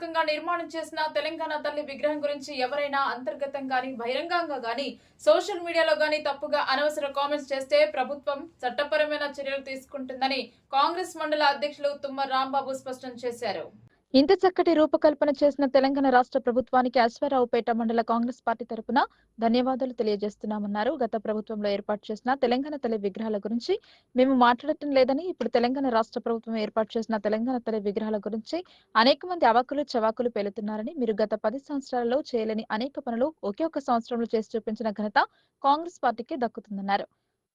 ప్రతిష్టాత్మకంగా నిర్మాణం చేసిన తెలంగాణ తల్లి విగ్రహం గురించి ఎవరైనా అంతర్గతంగా గాని బహిరంగంగా గాని సోషల్ మీడియాలో గాని తప్పుగా అనవసర కామెంట్స్ చేస్తే ప్రభుత్వం చట్టపరమైన చర్యలు తీసుకుంటుందని కాంగ్రెస్ మండల అధ్యక్షులు తుమ్మల రాంబాబు స్పష్టం చేశారు. ఇంత చక్కటి రూపకల్పన చేసిన తెలంగాణ రాష్ట్ర ప్రభుత్వానికి అశ్వారావుపేట మండల కాంగ్రెస్ పార్టీ తరపున ధన్యవాదాలు తెలియజేస్తున్నామన్నారు. గత ప్రభుత్వంలో ఏర్పాటు చేసిన తెలంగాణ తల్లి విగ్రహాల గురించి మేము మాట్లాడటం లేదని, ఇప్పుడు తెలంగాణ రాష్ట్ర ప్రభుత్వం ఏర్పాటు చేసిన తెలంగాణ తల్లి విగ్రహాల గురించి అనేక మంది అవాకులు చవాకులు పేలుతున్నారని, మీరు గత 10 సంవత్సరాలలో చేయలేని అనేక పనులు ఒకే ఒక సంవత్సరంలో చేసి చూపించిన ఘనత కాంగ్రెస్ పార్టీకి దక్కుతుందన్నారు.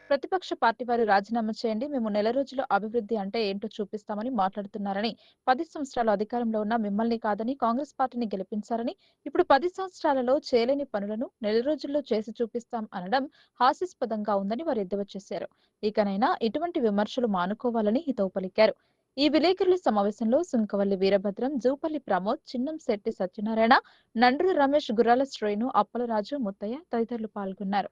ప్రతిపక్ష పార్టీ వారు రాజీనామా చేయండి, మేము నెల రోజుల్లో అభివృద్ధి అంటే ఏంటో చూపిస్తామని మాట్లాడుతున్నారని, 10 సంవత్సరాలు అధికారంలో ఉన్న మిమ్మల్ని కాదని కాంగ్రెస్ పార్టీని గెలిపించారని, ఇప్పుడు 10 సంవత్సరాలలో చేయలేని పనులను నెల రోజుల్లో చేసి చూపిస్తాం అనడం హాస్యాస్పదంగా ఉందని వారు ఎద్దేవా చేశారు. ఇకనైనా ఇటువంటి విమర్శలు మానుకోవాలని హితవు పలికారు. ఈ విలేకరుల సమావేశంలో సుంకవల్లి వీరభద్రం, జూపల్లి ప్రమోద్, చిన్నం శెట్టి సత్యనారాయణ, నండ్రు రమేష్, గుర్రాల శ్రేణు, అప్పలరాజు, ముత్తయ్య తదితరులు పాల్గొన్నారు.